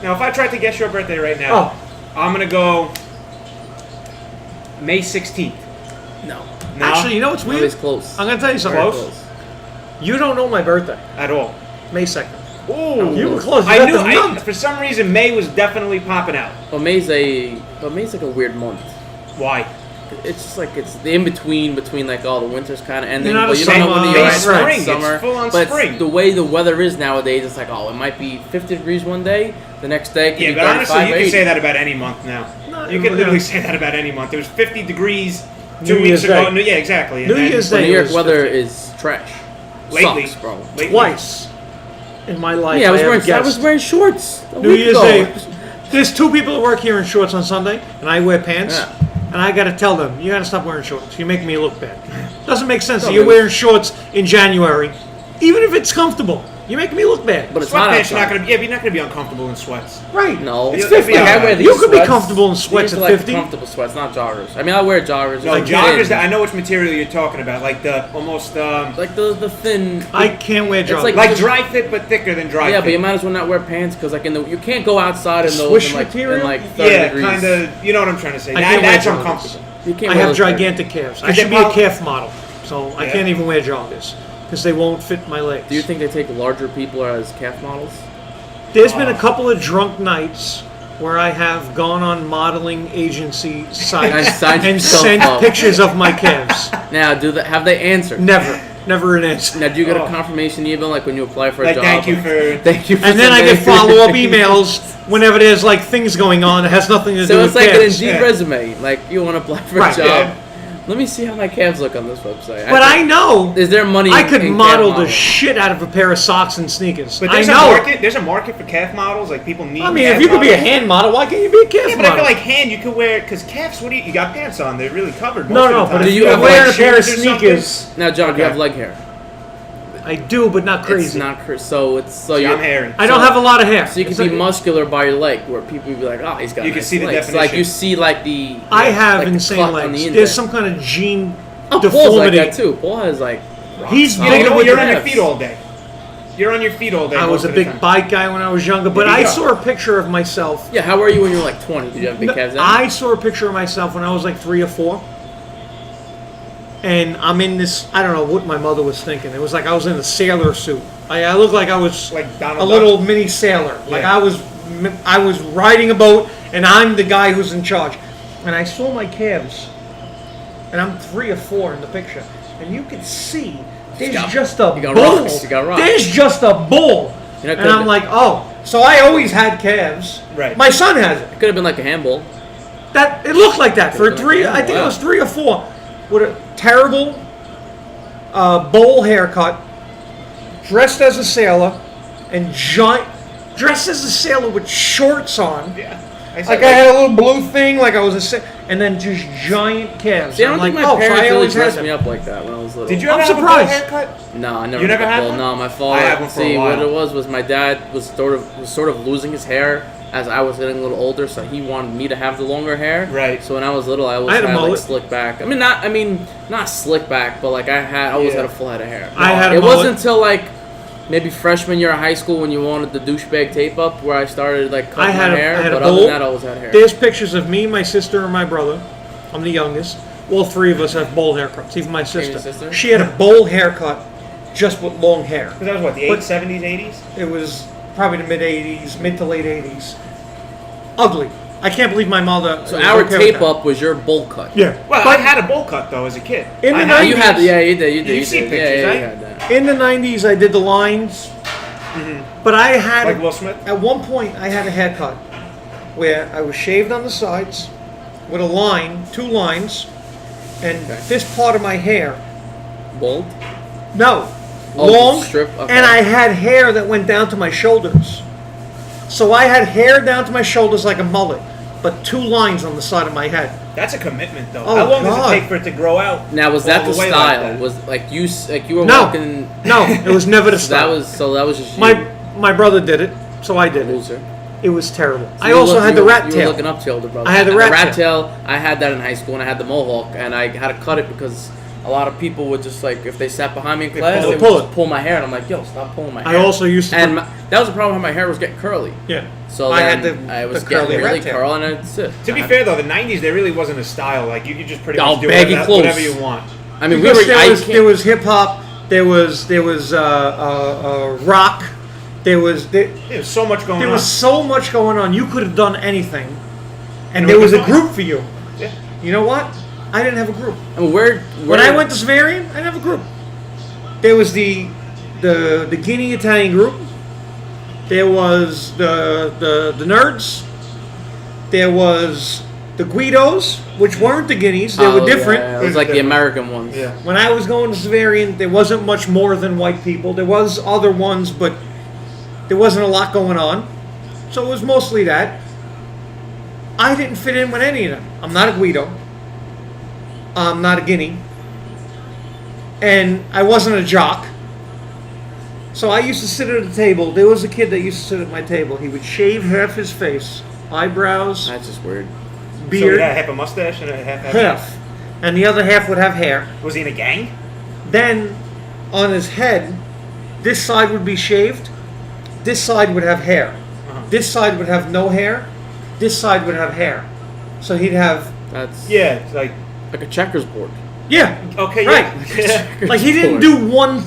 Now, if I tried to guess your birthday right now, I'm going to go May 16th. No. Actually, you know what's weird? It's close. I'm going to tell you something. Close? You don't know my birthday. At all. May 2nd. Ooh. You were close. I knew. For some reason, May was definitely popping out. But May's like a weird month. Why? It's just like it's the in between like all the winters kind of ending. You're not But a you don't know when summer- you're It's at spring. summer. It's full on but spring. The way the weather is nowadays, it's like it might be 50 degrees one day, the next day it could Yeah, be but 35, honestly, you 80. can say that about any month now. No, You can literally say that about any month. It was 50 degrees 2 New weeks Year's ago. Day. Yeah, exactly. New Year's But Day New York was weather 50. is trash. Lately. Sucks, bro. Lately. Twice in my life. Yeah, I have was guessed. wearing shorts. A New week Year's ago. Day. There's 2 people that work here in shorts on Sunday, and I wear pants. Yeah. And I got to tell them, you got to stop wearing shorts. You're making me look bad. Doesn't make sense. No, You're but- wearing shorts in January, even if it's comfortable. You're making me look bad. But it's hot Sweatpants, you're not outside. going to be. Yeah, but you're not going to be uncomfortable in sweats. Right. No, It's You'll- 50. like, I wear these You could be sweats. comfortable in These sweats are at like 50. comfortable sweats, not joggers. I mean, I wear joggers. No, like joggers. thin, I know which material you're talking about. Like the almost like the thin. I can't wear joggers. like- like dry fit, but thicker than dry Yeah, fit. but you might as well not wear pants because like you can't go outside in those Swish in like material? 30 Yeah, degrees. kind of. You know what I'm trying to say. I can't wear That's joggers. uncomfortable. You can't I wear have those 30. gigantic calves. I Could should they be a pop- calf model, so I Yeah. can't even wear joggers because they won't fit my legs. Do you think they take larger people as calf models? There's been a couple of drunk nights where I have gone on modeling agency sites signed and yourself sent up. pictures of my calves. Now, have they answered? Never an answer. Now, do you get a Oh. confirmation email like when you apply for a Like, job? thank you for. Thank you for. And then I submitting- get follow-up emails whenever there's like things going on that has nothing to do So with it's like an calves. Indeed Yeah. resume. Like you want to apply for Right, a job. yeah. Let me see how my calves look on this website. But I know is there money? I could in calf model the modeling? shit out of a pair of socks and sneakers. But I there's a know. market. There's a market for calf models. Like people need. I mean, calf if you could be a models. hand model, why can't you be a calf Yeah, but model? I feel like hand you could wear because calves. What do you got pants on? They're really covered. no, Most no, of the but time. if you you're have, wearing like, a pair of shoes or something? sneakers, Now, John, do you Okay. have leg hair? I do, but not crazy. It's not so it's so See, you. I'm hairy. I don't have a lot of hair. So you can It's be like- muscular by your leg, where people would be like, "Oh, he's got." You can nice see the legs. definition. Like you see, like the. I have like the insane cut on legs. the There's index. some kind of gene Oh, Paul's deformity. like that too. Paul has like. He's Yeah, big you know what? with You're the on your abs. feet all day. You're on your feet all day. I was most a of the big time. bike guy when I was younger, but There you I go. saw a picture of myself. Yeah, how were you when you were like 20? Did you have big calves then? I saw a picture of myself when I was like 3 or 4. And I'm in this, I don't know what my mother was thinking. It was like I was in a sailor suit. I looked like I was Like Donald a Duck. little mini sailor. Like Yeah. I was riding a boat and I'm the guy who's in charge. And I saw my calves. And I'm 3 or 4 in the picture. And you can see there's got- just a you got bull. rocks, you got rocks. There's just a bull. You know, And I'm like, oh. So I always had calves. Right. My son has it. It could have been like a handball. That it looked like that for Could've been 3. like a I think it wow. was 3 or 4 with a terrible bowl haircut, dressed as a sailor, and dressed as a sailor with shorts on. Yeah. Like I had a little blue thing, like I was and then just giant calves. See, I don't I'm think like, my oh, so parents I really always had dressed them. me up like that when I was little. Did you I'm ever have surprised. a bowl haircut? No, I never. You never got had bald. one? No, my father. I had one for a See, while. what it was my dad was sort of losing his hair as I was getting a little older, so he wanted me to have the longer hair. Right. So when I was little, I always I had a had like mullet. slick back. I mean, not slick back, but like I always Yeah. had a full head of hair. I had a It mullet. wasn't until like maybe freshman year of high school when you wanted the douchebag tape up where I started like cutting my hair. I had a But other bowl. than that, I always had hair. There's pictures of me, my sister, and my brother. I'm the youngest. All 3 of us have bowl haircuts. Even my sister. your sister? She had a bowl haircut, just with long hair. Because that was what, the But- 70s, 80s? It was probably the mid-'80s, mid to late '80s. Ugly. I can't believe my mother. So was our okay with tape that. up was your bowl cut. Yeah. Well, But I had a bowl cut, though, as a kid. In the I Oh, had- you had, yeah, you did, you did. You've you seen did. pictures, yeah, right? you had that. in the '90s, I did the lines. But I had Like Will Smith? at one point I had a haircut where I was shaved on the sides with a line, 2 lines, and Okay. this part of my hair. Bald? No. Oh, long, strip, okay. and I had hair that went down to my shoulders. So I had hair down to my shoulders like a mullet, but 2 lines on the side of my head. That's a commitment, though. Oh, How long God. does it take for it to grow out? Now was all that the way like style? that? Was like you were No, walking? no, it was never the So that style. was just My brother did it, so I you, did it. loser. It was terrible. So I you also look- had the you were- rat You were tail. looking up to your older brother. I had the And rat tail. I had that in high school, and I had the mohawk, and I had to cut it because a lot of people would just like if they sat behind me in They class, pull they it. would Pull just pull my hair, and I'm like, yo, stop pulling my I hair. also used to. and that was the problem. My hair was getting curly. Yeah. So I then had I was the getting curly really rat tail. curly, and that's it. To be fair though, the '90s there really wasn't a style. Like you could just pretty Oh, much do baggy whatever, clothes. whatever you want. I mean, Because we were. there was hip hop. There was rock. There was So much going there on. was so much going on. You could have done anything, and And there it was was a fine. group for you. Yeah. You know what? I didn't have a group. I mean, where When I went to Savarian, I didn't have a group. There was the Guinea Italian group. There was the nerds. There was the Guidos, which weren't the Guineas. They were different. Yeah, it was like the American ones. Yeah. When I was going to Savarian, there wasn't much more than white people. There was other ones, but there wasn't a lot going on. So it was mostly that. I didn't fit in with any of them. I'm not a Guido. I'm not a Guinea. And I wasn't a jock. So I used to sit at a table. There was a kid that used to sit at my table. He would shave half his face, eyebrows, That's just weird. So beard, he had half a mustache and a half. half. And the other half would have hair. Was he in a gang? Then on his head, this side would be shaved, this side would have hair. This side would have no hair, this side would have hair. So he'd have, That's Yeah. It's like like a checkers board. yeah, okay. right. Yeah. Like he didn't do one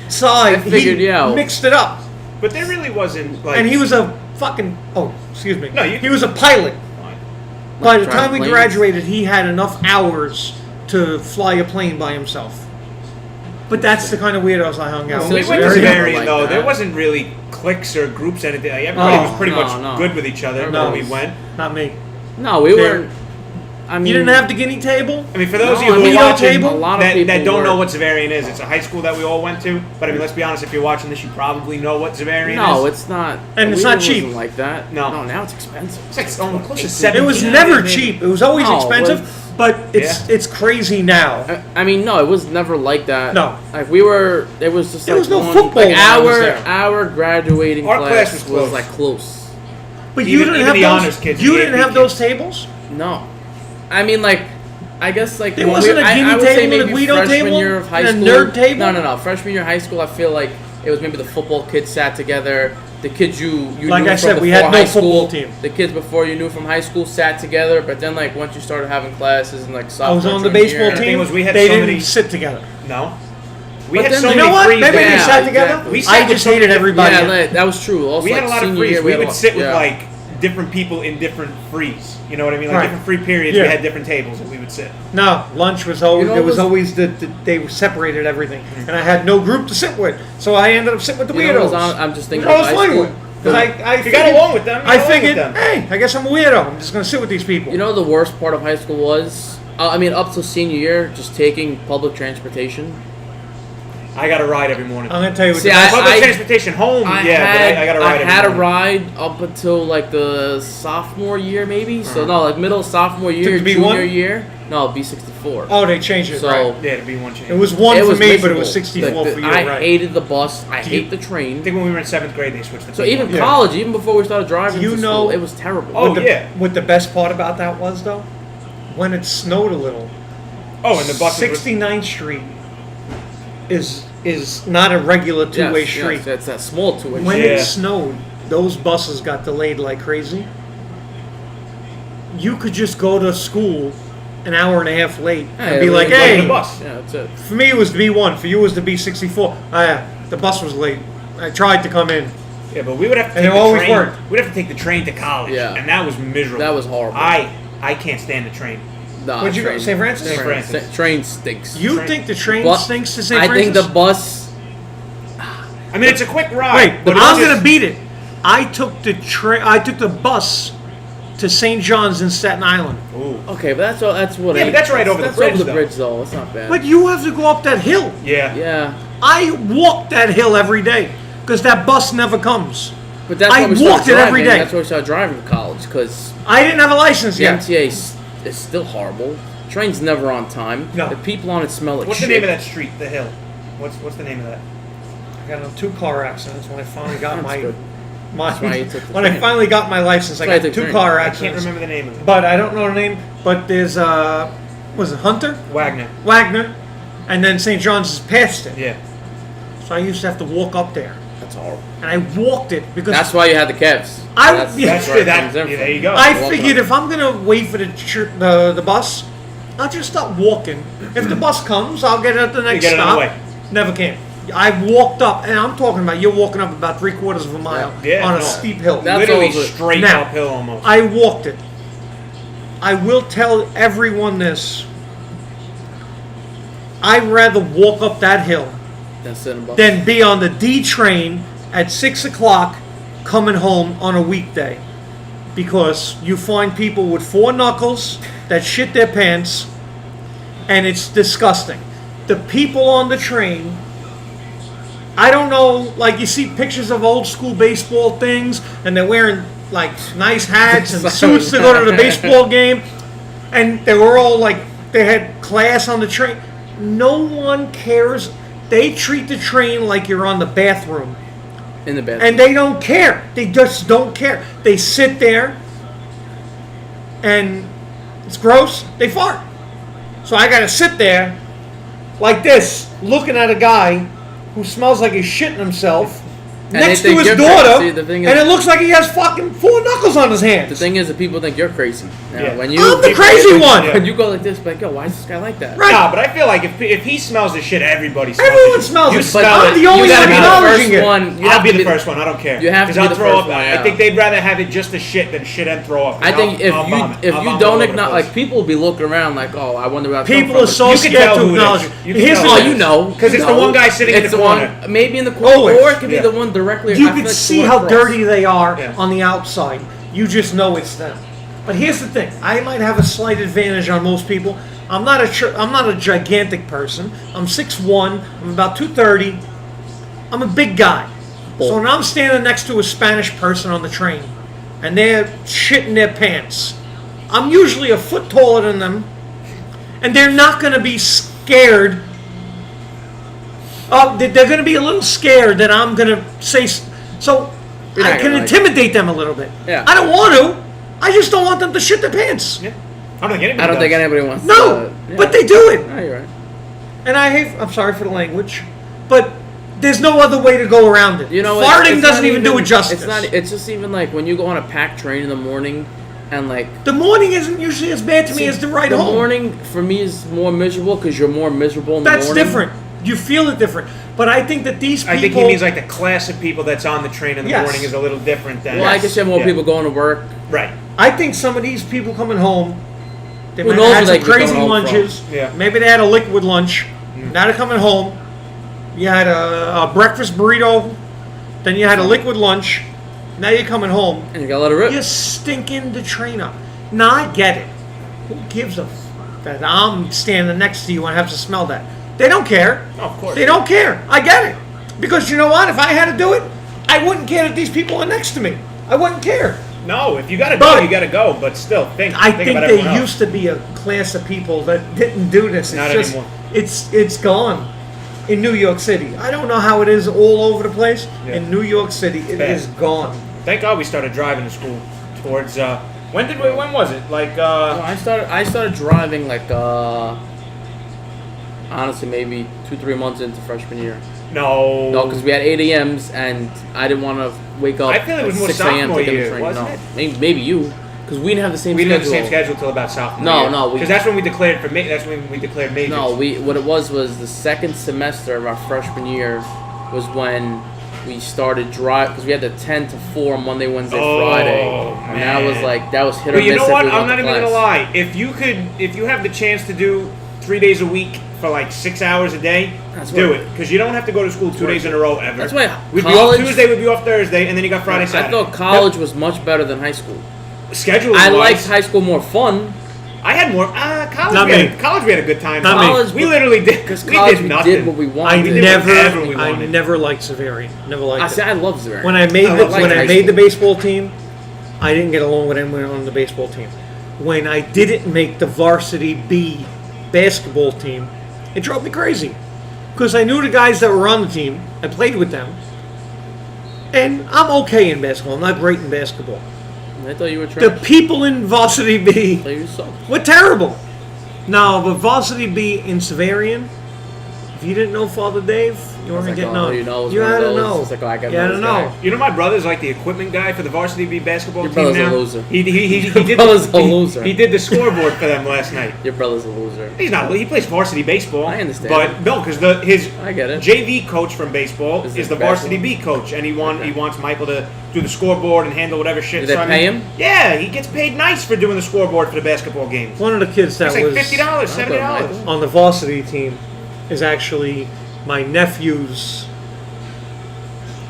side, I figured, he yeah. mixed it up. But there really wasn't like. And he was a fucking, oh, excuse me. No, you- he was a pilot. Like By the driving time we planes. graduated, he had enough hours to fly a plane by himself. But that's the kind of weirdos I hung out Well, We with. It's went to very Savarian like though. that. There wasn't really cliques or groups. Anything. Like, everybody Oh, was pretty no, much no. good with each other No. when we went. Not me. No, we There- weren't. I mean, You didn't have the guinea table? I mean, for those No, of you I who mean, are watching table, a lot of that people don't know were- what Zavarian is, it's a high school that we all went to. But I mean, let's be honest, if you're watching this, you probably know what Zavarian No, is. it's not. And it's we not wasn't cheap. like that. No. No, now it's expensive. It's like almost close to It 17. was never maybe. cheap. It was always No, expensive, but it's crazy now. I mean, no, it was never like that. No. Like we were. It was just There like was no one, football Like when I was our there. our graduating Our class, class was close. like close. But Even- you didn't even have the those. honors kids You and the didn't AP have those tables. No, I mean like. I guess like There when wasn't a I guinea would say table and a maybe Guido freshman table year of high and a school. nerd table? No. Freshman year of high school, I feel like it was maybe the football kids sat together. The kids you Like knew I from said, we before had no high football school. team. The kids before you knew from high school sat together, but then like once you started having classes and like I sophomore, was on the junior baseball year- thing team. was we had they so didn't many- sit together. No. We But had then so you many You know what? frees Maybe there. they Yeah, sat together. exactly. We sat I with just so many hated everybody. Yeah, that was true. Also, We had a like, lot of senior frees. year, We had would a- sit with yeah. like different people in different frees. You know what I mean? Like Right. different free periods. Yeah. We had different tables that we would sit. No, lunch was always You know there was what was- always they separated everything, and I had no group to sit with, so I ended up sitting with the You know weirdos. what I'm just thinking Which I of was high fine school. with. 'Cause I If you got figured- along with them, you I got along with figured, them. hey, I guess I'm a weirdo. I'm just gonna sit with these people. You know, the worst part of high school was, I mean, up till senior year, just taking public transportation. I got a ride every morning. I'm gonna tell you what See, the best- Public I- transportation home, I yeah, had, but I got a ride. I had a every morning. ride up until like the sophomore year, maybe. So no, like middle sophomore year, Took the B1? junior year. No, B64. Oh, they changed it. So right. Yeah, to be one change. It was one it for was me, but it miserable. was 64 Like, for you. I right? hated the bus. I Do you- hate the I train. think when we were in 7th grade, they switched the. So even Yeah. college, even before we started driving, You to know- school, it was terrible. Oh, What the, yeah. What the best part about that was though, when it snowed a little, Oh, and the bus. 69th Street is not a regular two-way Yes, street. yes, that's that small two-way. When street. it Yeah. snowed, those buses got delayed like crazy. You could just go to school an hour and a half late and Yeah, be it like, was like "Hey." the bus. Yeah, that's it. For me, it was the B1. For you, it was the B64. The bus was late. I tried to come in. Yeah, but we would have to And take it the always train. worked. We'd have to take the train to college, Yeah. and that was miserable. That was horrible. I can't stand the train. Nah, Where'd you go? train- St. Francis? St. Francis. Train stinks. You Train- think the train But stinks to St. I Francis? think the bus. I mean, it's a quick ride. Wait, but it's I'm just- gonna beat it. I took the train. I took the bus to St. John's in Staten Island. Ooh. Okay, but that's what. Yeah, but that's right over the that's bridge, over the though. bridge, though. It's not bad. But you have to go up that hill. Yeah. yeah, I walk that hill every day because that bus never comes. but that's I why we started walked it every driving. day. That's why we started driving to college because I didn't have a license the yet. MTA is still horrible. Train's never on time. No. The people on it smell like What's shit. the name of that street? The hill. What's the name of that? I got in 2 car accidents when I finally got That's my good. my That's why you took the when I train. finally got my license. I That's why got you took 2 train. car I can't accidents. remember the name of it. But I don't know the name. But there's was it Hunter Wagner. Wagner? and then St. John's is past it. Yeah. So I used to have to walk up there, That's horrible. and I walked it because That's why you had the Cavs. Yeah. That's where true. it comes in Yeah, from. there you go. I Walking figured up. if I'm gonna wait for the bus, I'll just stop walking. If the bus comes, I'll get it at the next get it on stop. the way. Never came. I walked up, and I'm talking about you're walking up about 3/4 of a mile Yeah, on a no. steep hill. That's Literally also- straight Now, uphill almost. I walked it. I will tell everyone this. I'd rather walk up that hill That's it. than be on the D train at 6 o'clock coming home on a weekday. Because you find people with 4 knuckles that shit their pants, and it's disgusting. The people on the train, I don't know, like you see pictures of old school baseball things, and they're wearing like nice hats and suits to go to the baseball game, and they were all like, they had class on the train. No one cares. They treat the train like you're on the bathroom. In the bed. And they don't care. They just don't care. They sit there, and it's gross. They fart. So I gotta sit there, like this, looking at a guy who smells like he's shitting himself, And next they to think his you're daughter, crazy. The thing is- and it looks like he has fucking 4 knuckles on his hands. The thing is that people think you're crazy. Now, Yeah. when you I'm the people- crazy one. Yeah. when you go like this, like, yo, why is this guy like that? Right. Nah, but I feel like if he smells the shit, everybody smells Everyone the shit. smells You it, smell but I'm it. the only You gotta one be the acknowledging first it. one. You I'll have be to the first one. I don't care. You have to 'Cause be I'll the throw first up. one, I yeah. think they'd rather have it just the shit than shit and throw up. I think I'll vomit. if I'll you vomit don't all over the acknowledge, place. like people will be looking around like, oh, I wonder about People are so You can scared tell to who it is. acknowledge it. You can Here's tell the Oh, who thing. you know, Because it's you the know. one guy sitting in It's the corner. maybe in the corner, Always. or it could be Yeah. the one directly. You I feel can like see going how across. dirty they are Yeah. on the outside. You just know it's them. But here's the thing: I might have a slight advantage on most people. I'm not a gigantic person. I'm 6'1". I'm about 230. I'm a big guy. So when I'm standing next to a Spanish person on the train, and they're shitting their pants, I'm usually a foot taller than them, and they're not going to be scared. They're going to be a little scared that I'm going to say. So You're not I can gonna like intimidate them a little bit. Yeah. I don't want to. I just don't want them to shit their pants. Yeah. I don't think anybody. I don't think does. anybody wants. No, yeah. but they do it. No, you're right. And I'm sorry for the language, but there's no other way to go around it. You know, what? Farting It's doesn't not even do it justice. It's not. It's just even like when you go on a packed train in the morning, and like The morning isn't usually as bad to me as the ride home. The morning for me is more miserable because you're more miserable in the That's morning. different. You feel it different. But I think that these people. I think he means like the class of people that's on the train in the Yes. morning is a little different than. Well, I guess you have more Yeah. people going to work. Right. I think some of these people coming home, they Who might knows have had where some they could crazy come home from. lunches. Yeah. Maybe they had a liquid lunch. Now they're coming home. You had a breakfast burrito. Then you had a liquid lunch. Now you're coming home. And you gotta let it rip. You're stinking the train up. Now I get it. Who gives a that I'm standing next to you and have to smell that? They don't care. Oh, of course. They don't care. I get it. Because you know what? If I had to do it, I wouldn't care that these people are next to me. I wouldn't care. No, if you gotta But- go, you gotta go. But still, I think about there everyone else. used to be a class of people that didn't do this. It's Not just, anymore. It's gone in New York City. I don't know how it is all over the place. Yeah. In New York City, it Bad. is gone. Thank God we started driving to school towards. When was it? Like. No, I started driving like honestly maybe 2-3 months into freshman year. No. No, because we had 8 a.m.s and I didn't want to wake up I feel it was at more 6 a.m. to sophomore get a year, train. wasn't No, it? maybe you, because we didn't have the same We schedule. didn't have the same schedule till about sophomore No, year. no, Because that's when we declared That's when we declared majors. No, what it was the second semester of our freshman year was when we started drive because we had the 10 to 4 Monday, Wednesday, Friday, and that was man. that was hit or But you miss. know if what? we I'm went not to even gonna class. lie. If you have the chance to do 3 days a week for like 6 hours a day, That's do right. it. Because you don't have to go to school 2 days in a row ever. That's why we'd college- be off Tuesday, we'd be off Thursday, and then you got Friday, I Saturday. thought college was much better than high school. Schedule. I liked high school more fun. I had more. College. Not me. College. We had a good time. Not me. College, We literally did. because We college did we nothing. did what we I wanted. did whatever we I wanted. never liked Severian. Never liked I it. say I love Zurich. When I made I the, like when high I made the school. baseball team, I didn't get along with anyone on the baseball team. When I didn't make the varsity B basketball team, it drove me crazy because I knew the guys that were on the team. I played with them, and I'm okay in basketball. I'm not great in basketball. I thought you were The trash. people in varsity B I thought you sucked. were terrible. Now, the varsity B in Severian, If you didn't know Father Dave, you weren't like, getting oh, on. you know, it was You one of had to those. know. It's like, oh, I gotta You had know to this know. guy. You know, my brother's like the equipment guy for the varsity B basketball Your team brother's now. a loser. He Your did brother's a loser. He did the scoreboard for them last night. Your brother's a loser. He's not. He plays varsity baseball. I understand. But no, because his I get it. JV coach from baseball Is is it the varsity B basketball? coach, and he Okay. wants Michael to do the scoreboard and handle whatever shit. Do they so, I pay mean, him? Yeah, he gets paid nice for doing the scoreboard for the basketball games. One of the kids that It's like was $50, $70. Michael. on the varsity team is actually my nephew's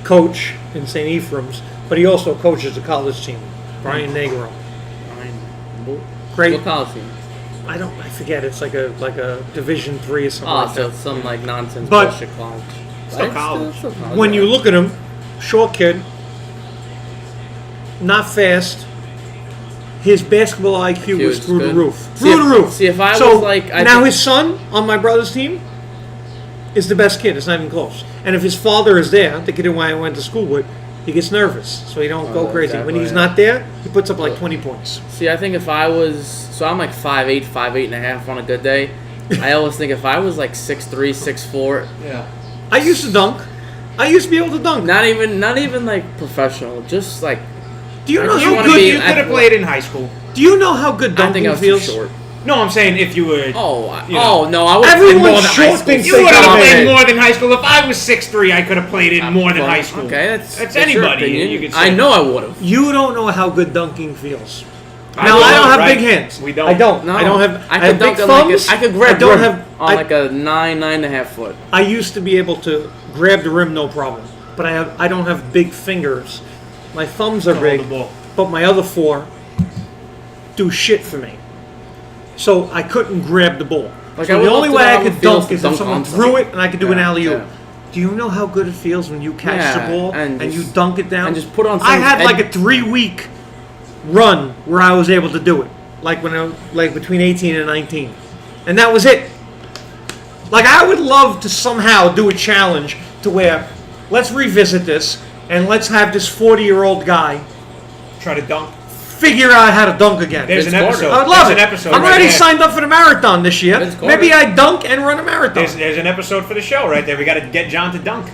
coach in St. Ephraim's, but he also coaches the college team, Brian Negro. Fine. Great. What college team? I forget. It's like a Division III or something Oh, like so that. it's some like nonsense But- bullshit college. Still Right? college. Still college, When yeah. you look at him, short kid, not fast. His basketball IQ was is through the good. roof. See, Through the if- roof. see, if I so was like- I now think- his son on my brother's team is the best kid. It's not even close. And if his father is there, the kid who I went to school with, he gets nervous, so he don't go crazy. exactly, When he's yeah. not there, he puts up like 20 points. See, I think if I was, so I'm like 5'8", 5'8.5" on a good day. I always think if I was like 6'3", 6'4", Yeah. I used to dunk. I used to be able to dunk. not even like professional, just like Do you I know just how wanna good? be- You could have played in high school. Do you know how good I think dunking I was feels? too short. No, I'm saying if you were. Oh, You know. no, I would have Everyone played more than high short school. thinks You they would have got played it. more than high school. If I was 6'3", I could have played in more than high school. Okay, that's your anybody. opinion. You could say. I know I would have. You don't know how good dunking feels. I Now don't I don't know, have right? big hands. We don't. I don't. No, I don't have. I I could have dunk big on like thumbs. I could grab I don't rim have. on I, like a 9.5 foot. I used to be able to grab the rim no problem, but I don't have big fingers. My thumbs are To hold big, the ball. but my other four do shit for me. So I couldn't grab the ball. Like, so I the would only love to way know I how it could feels dunk to is if dunk someone on threw something. it and I could do an Yeah, alley oop. yeah. Do you know how good it feels when you catch Yeah, the ball and and you just- dunk it down? and just put on I someone's had head. like a 3-week run where I was able to do it, like when I was like between 18 and 19, and that was it. Like I would love to somehow do a challenge to where let's revisit this and let's have this 40-year-old guy Try to dunk. figure out how to dunk again. There's an Vince episode. I would love There's it. an episode. I'm right already there. signed up for the marathon this year. Vince Carter. Maybe I dunk and run a marathon. There's an episode for the show right there. We got to get John to dunk.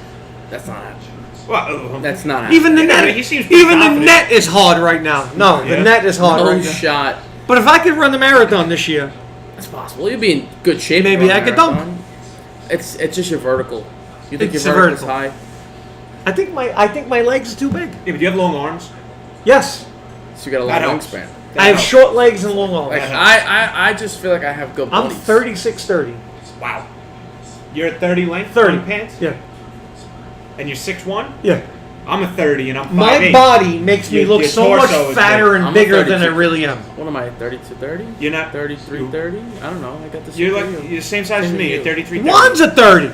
That's not happening. Well, That's not Even the Yeah, net, he seems pretty even the confident. net is hard right now. No, Yeah. the net is hard no right now. shot. But if I could run the marathon this year, That's possible. You'd be in good shape. to Maybe run I a could dunk. marathon. It's just your vertical. You think It's your the vertical's vertical. high? I think my legs are too big. Yeah, but do you have long arms? Yes, So you got a That long helps. wingspan. I have short legs and long arms. Like That I just feel like I have good I'm bodies. 36'30". Wow. You're at 30 length? 30 pants? Yeah, And you're 6'1"? yeah. I'm a 30 and I'm 5'8". My body makes me Your- look your so much torso is fatter big. and I'm a bigger than I 32. really am. What am I? 32, 30? You're not 33, 30? I don't know. I got this. You're like you're the same size as Same me. as You're you. 33. One's a 30.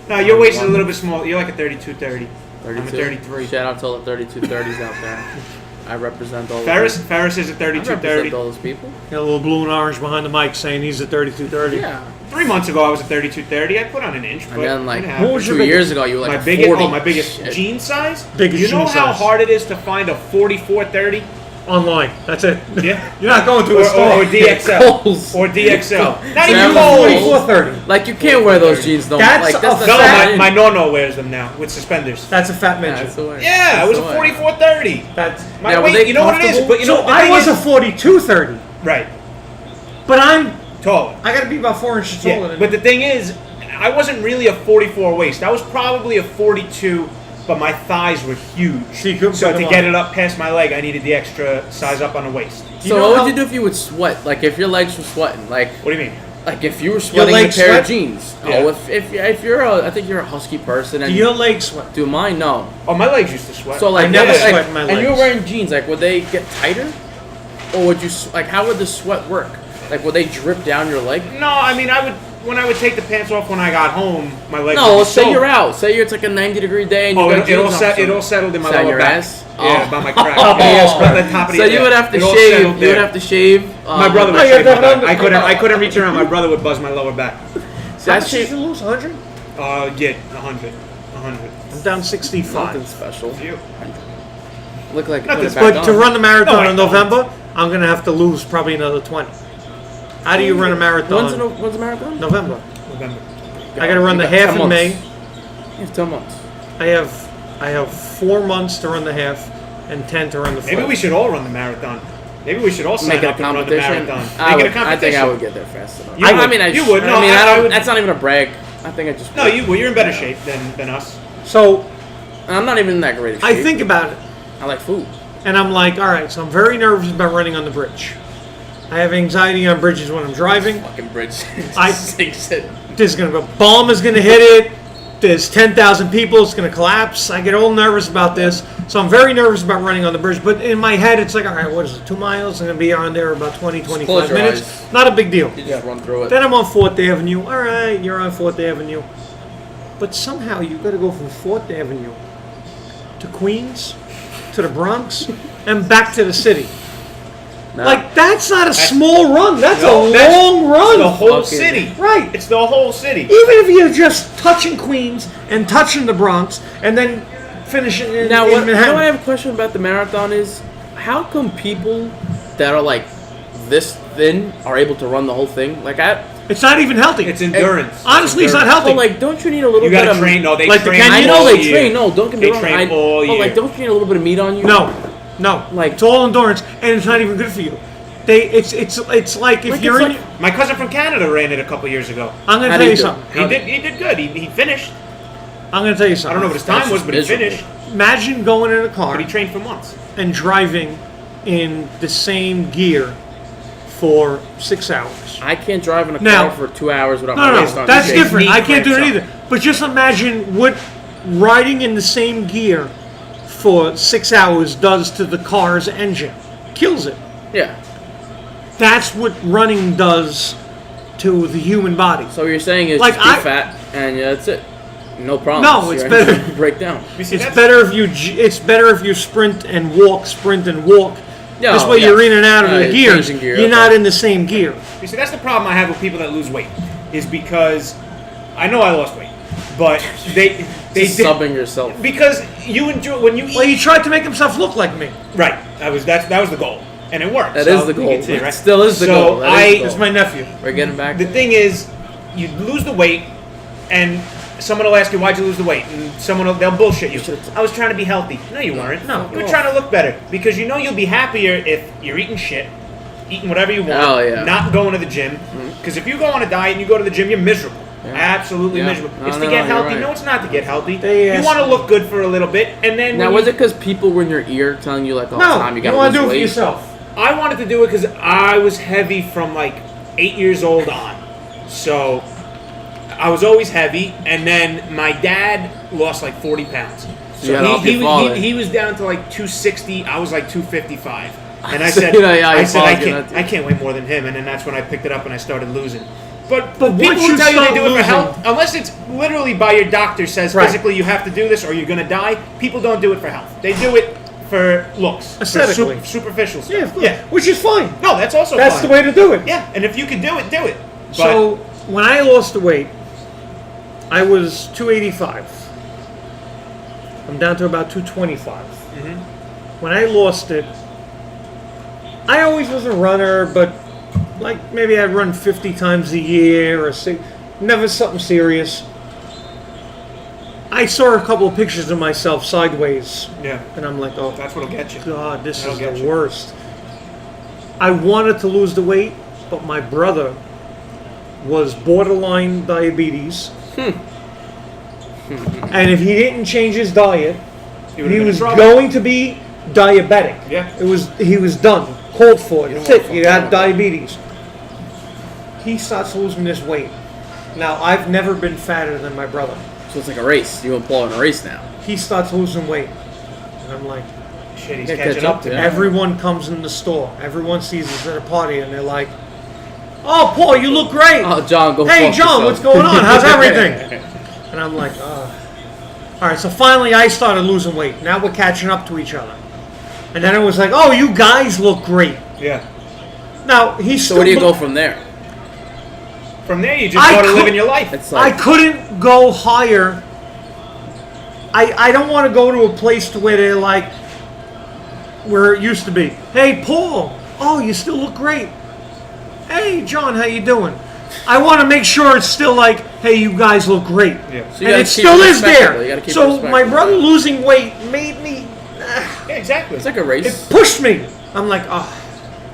No, your waist is a little bit small. You're like a 32, 30. 32. I'm a 33. Shout out to all the 32, 30s out there. I represent all. Ferris Of Ferris is a I 32, represent 30. all those people. Got a little blue and orange behind the mic saying he's a 32'30". Yeah. 3 months ago, I was a 32, 30. I put on an inch, but And then like it happened. What was your 2 biggest- years ago, you were like my a biggest 40. my biggest Shit. jean size. Biggest you know jean how size. hard it is to find a 44, 30? Online. That's it. Yeah. You're not going to a Or store. DXL. Kohl's. Or DXL. Not Yeah, even Kohl's. Kohl's. 44'30". Like you can't wear those jeans though. That's like a that's No, fat- my no wears them now with suspenders. That's a fat Yeah, midget. that's the way. Yeah, That's I was the a way. 44, 30. That's My Now, were weight, they you know what it is, comfortable? but you know so the I thing was is, a 42'30", right, but I'm taller. I got to be about 4 inches taller Yeah, than but the thing is, I wasn't really a 44 waist. I was probably a 42, but my thighs were huge. So you couldn't So put to them get on. it up past my leg, I needed the extra size up on the waist. So know what how- would you do if you would sweat? Like if your legs were sweating? Like What do you mean? if you were sweating in a legs pair sweat? of jeans? Yeah. Oh, if you're a, I think you're a husky person. And Do your legs sweat? do mine? No. Oh, my legs used to sweat. So like I never what would- sweat in my And you were legs. wearing jeans. Like would they get tighter, or would you like how would the sweat work? Like would they drip down your leg? no, I mean, when I would take the pants off when I got home, my legs. No, would be say sore. you're out. Say it's like a 90-degree day and you Oh, got it all jeans on. it all settled in my Is that lower your back. ass? Yeah, Oh. by my crack. Oh. Yes, by the top of the So you would have to It all shave. settled You would there. have to shave. My brother would Oh, shave yeah, my that- back. I couldn't reach around. My brother would buzz my lower back. So How that much did shave. you lose? 100? Yeah, 100. 100. I'm down 65. Nothing special. You. Look like Nothing put it back But to on. run the marathon No, I in don't. November, I'm going to have to lose probably another 20. How do you run a marathon? When's the marathon? November. November. I got to run the half in May. You have 10 months. I have 4 months to run the half and 10 to run the full. Maybe we should all run the marathon. Maybe we should all sign Make it a up and run the competition. marathon. I Make it a competition. I think I would get there fast enough. You I would. mean, You would. No, I mean, I would. that's not even a brag. I think I just. No, you're in better shape than us. So I'm not even in that great of I shape. think about it, I like food. and I'm like, all right. So I'm very nervous about running on the bridge. I have anxiety on bridges when I'm driving. Fucking bridge. I- Sinks it. There's gonna go bomb is gonna hit it. There's 10,000 people. It's gonna collapse. I get all nervous about this, so I'm very nervous about running on the bridge. But in my head, it's like, all right, what is it? 2 miles? I'm gonna be on there about 20, 25 close your minutes. eyes. Not a big deal. You just run through it. Then I'm on 4th Avenue. All right, you're on 4th Avenue. But somehow you got to go from 4th Avenue to Queens, to the Bronx, and back to the city. No. Like, that's not a small run. That's No, a that's long run. The whole Fucking- city. Right. It's the whole city. Even if you're just touching Queens and touching the Bronx and then finishing in, Now, in what, you know Manhattan. what I have a question about the marathon is, how come people that are like this thin are able to run the whole thing? Like It's not even healthy. It's endurance. Honestly, it's not healthy. But like, don't you need a little You bit gotta of train. No, they Like the train. Kenyan- I know all they year. train. No, don't get me They wrong. train all But like, year. don't you need a little bit of meat on you? no. Like- it's all endurance, and it's not even good for you. It's like if Like, you're it's in. like- My cousin from Canada ran it a couple years ago. I'm going to How tell do you do? something. He did good. He finished. I'm going to tell you I something. don't know what his time That's was, just but he miserable. finished. Imagine going in a car But he trained for months. and driving in the same gear for 6 hours. I can't drive in a Now- car for 2 hours without No, my waist no, on that's shake. different. knee I can't do it cramps either. But just imagine what riding in the same gear for 6 hours does to the car's engine. Kills it. Yeah. That's what running does to the human body. So what you're saying is Like, just be I- fat and yeah, that's it. No problem. No, it's better. Break down. You see, It's that's- better if it's better if you sprint and walk. Yeah, This way yeah. you're in and out of the gears. changing gear, You're okay. not in the same gear. You see, that's the problem I have with people that lose weight. Is because I know I lost weight, but they Just did, subbing yourself. because you enjoy when you eat. Well, he tried to make himself look like me. Right. That was the goal, and it worked. That so is the you goal. can see, It right? still is the So goal. That is the It's goal. my nephew. We're getting back. The thing is, you lose the weight, and someone will ask you, why'd you lose the weight? And they'll bullshit you. I was trying to be healthy. No, you weren't. No. You were trying to look better. Because you know you'll be happier if you're eating shit, eating whatever you want, Oh, yeah. not going to the gym. Because if you go on a diet and you go to the gym, you're miserable. Yeah. Absolutely Yeah. miserable. No, It's no, to get no, you're healthy. right. No, it's not to get healthy. They You ask- want to look good for a little bit, and then Now, when was you- it because people were in your ear telling you like all the No, time you you gotta want lose to do it for weight? yourself. I wanted to do it because I was heavy from like 8 years old on. So I was always heavy, and then my dad lost like 40 pounds. You had off your father. he was down to like 260. I was like 255. And I said, Yeah, yeah, I your said father did that I can't weigh more than him. And then that's when I picked it up and I started losing. But But people once who you tell you they start do it for losing- health, unless it's literally by your doctor says Right. physically you have to do this or you're going to die, people don't do it for health. They do it for looks, for Aesthetically. superficial stuff. Yeah, of course. Which is fine. No, that's also That's fine. the way to do it. Yeah, and if you can do it, do it. But So when I lost the weight, I was 285. I'm down to about 225. When I lost it, I always was a runner, but like maybe I'd run 50 times a year or never something serious. I saw a couple of pictures of myself sideways, yeah, and I'm like, oh that's what'll get you. God, this That'll is get the you. worst. I wanted to lose the weight, but my brother was borderline diabetes. And if he didn't change his diet, would've he been in was trouble. going to be diabetic. Yeah. He was done. Called for it. You don't That's it. wanna You fuck have around. diabetes. He starts losing this weight. Now, I've never been fatter than my brother. So it's like a race. You and Paul in a race now. He starts losing weight. And I'm like, Shit, he's Yeah, catching catch up up to to me. Yeah. everyone comes in the store. Everyone sees us at a party and they're like, oh, Paul, you look great. Oh, John, go Hey, fuck John, yourself. what's going on? How's everything? And I'm like, all right, so finally I started losing weight. Now we're catching up to each other. And then it was like, oh, you guys look great. Yeah. Now, he's So where do you go from there? From there, you just I go to could- living your life. It's I like couldn't go higher. I don't want to go to a place to where they're like, where it used to be. Hey, Paul. Oh, you still look great. Hey, John, how you doing? I want to make sure it's still like, hey, you guys look great. Yeah. So you And gotta it keep still it is respectable. there. You gotta keep it So my respectable, brother yeah. losing weight made me, Yeah, exactly. It's like a it race. pushed me. I'm like, oh,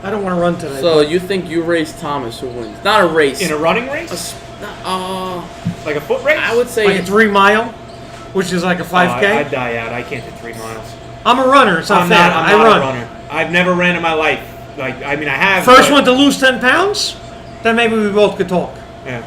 I don't want to run today. So you think you race Thomas who wins? Not a race. In a running race? Like a foot race? I would say like a 3 mile, which is like a 5K. I'd die out. I can't do 3 miles. I'm a runner. It's not I'm fair. not, I'm I not run. a runner. I've never ran in my life. Like, I mean, I have. First but- one to lose 10 pounds, then maybe we both could talk. Yeah.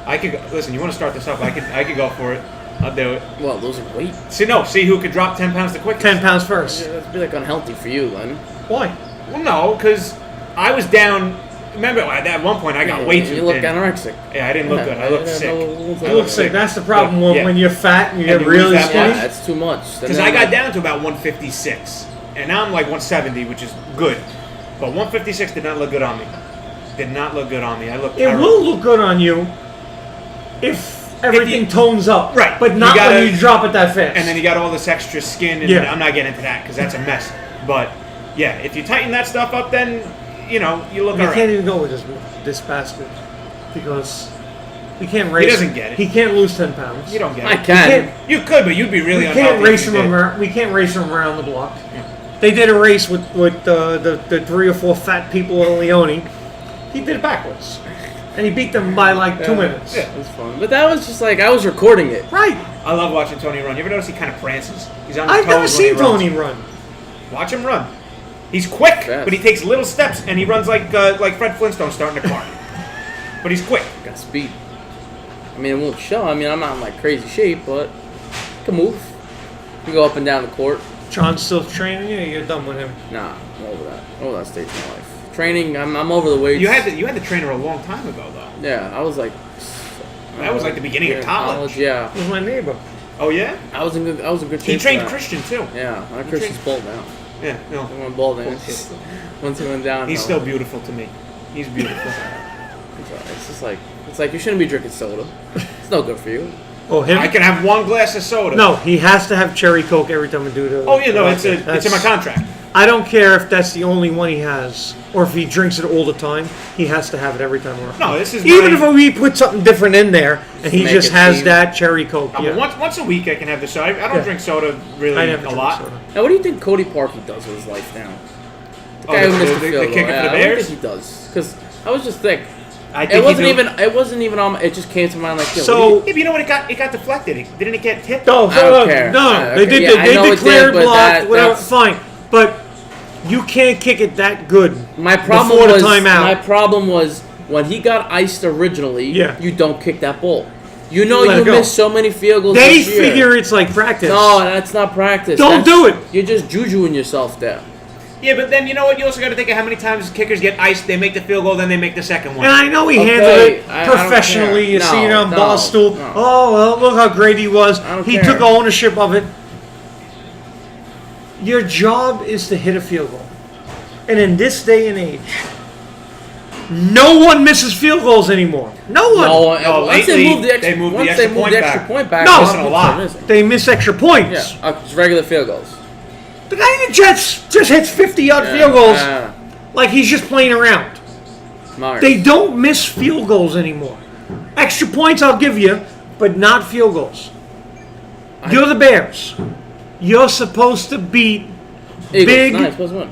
I could go, listen. You want to start this up? I could go for it. I'll do it. well losing weight. See who could drop 10 pounds the quickest. 10 pounds first. Yeah, that'd be like unhealthy for you, then. Why? Well, no, because I was down. Remember, at one point I got way too You look thin. anorexic. Yeah, I didn't look good. I looked sick. You look sick. That's the problem Yeah. when you're fat and you And get you lose really that skinny. much. Yeah, that's too much. Because I got down to about 156, and now I'm like 170, which is good. But 156 did not look good on me. Did not look good on me. I looked It terrible. will look good on you if everything tones up. Right. But You not gotta- when you drop it that fast. And then you got all this extra skin, and Yeah. I'm not getting into that because that's a mess. But yeah, if you tighten that stuff up, then you look we alright. can't even go with this bastard because we can't race. doesn't get it. He can't lose 10 pounds. You don't get I it. can. You could, but you'd be really We unhealthy. can't race if him you did. around. We can't race him around the block. They did a race with the 3 or 4 fat people at Leone. He did it backwards, and he beat them by like 2 minutes. Yeah. It was fun. But that was just like, I was recording it. Right. I love watching Tony run. You ever notice he kind of prances? He's on his I've toes never when seen he runs. Tony run. Watch him run. He's quick, Fast. but he takes little steps, and he runs like Fred Flintstone starting a car. But he's quick. Got speed. I mean, it won't show. I mean, I'm not in like crazy shape, but I can move. You go up and down the court. John's still training you. You're done with him. Nah, I'm over that. Over that stage of my life. Training, I'm over the weights. You had the trainer a long time ago, though. Yeah, I was like. That was like the beginning of college. Yeah, He was my neighbor. Oh yeah, I was in good shape. he for trained that. Christian too. Yeah, my Christian's bald now. Yeah, no, I went bald and once he went down. he's no. still beautiful to me. He's beautiful. It's just like you shouldn't be drinking soda. It's no good for you. Oh, him? I can have one glass of soda. No, he has to have cherry coke every time we do the. Oh yeah, no, it's That's- in my contract. I don't care if that's the only one he has, or if he drinks it all the time. He has to have it every time we're. No, this is Even my, if we put something different in there, and he make just it has seem- that cherry coke. I mean, Yeah. once a week I can have the soda. I don't Yeah. drink soda really I a never drink lot. soda. Now, what do you think Cody Parkey does with his life now? The Oh, guy who the- missed the- the the field kicker goal. for the Yeah, what do you Bears? think he does? Because I was just thick. I think It wasn't he do- even. It wasn't even on. It just came to mind like. Yo, So- what do you- Yeah, but you know what? It got deflected. Didn't it get tipped? No, I don't care. no, Okay, they did. yeah, I they know it did, declared but blocked. Whatever, that's- fine, but you can't kick it that good. my problem before was. the timeout. My problem was when he got iced originally. Yeah. You don't kick that ball. You know Let you it go. missed so many field goals. They this year. figure it's like practice. No, that's not practice. Don't do it. You're just jujuing yourself there. Yeah, but then you know what? You also got to think of how many times kickers get iced. They make the field goal, then they make the second one. And I know he Okay, handled it I don't professionally. care. You see it No, on no, Barstool. no. Oh, well, look how great he was. I don't He care. took ownership of it. Your job is to hit a field goal. And in this day and age, no one misses field goals anymore. No one. No, No, once lately, they moved the extra, they moved the once extra they moved point the extra back. point back, No. they're Missing a lot. missing. They miss extra points. Yeah, it's regular field goals. The guy in the Jets just hits 50-yard Yeah, field goals yeah. like he's just playing around. Myers. They don't miss field goals anymore. Extra points I'll give you, but not field goals. You're the Bears. You're supposed to beat Eagles. big- Nice, supposed to win.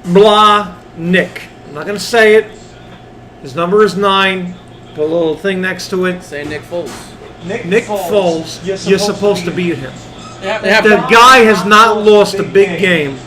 blah Nick. I'm not going to say it. His number is 9. Put a little thing next to it. Say Nick Foles. Nick Foles, you're supposed to beat him. Yeah, The guy has not lost a big game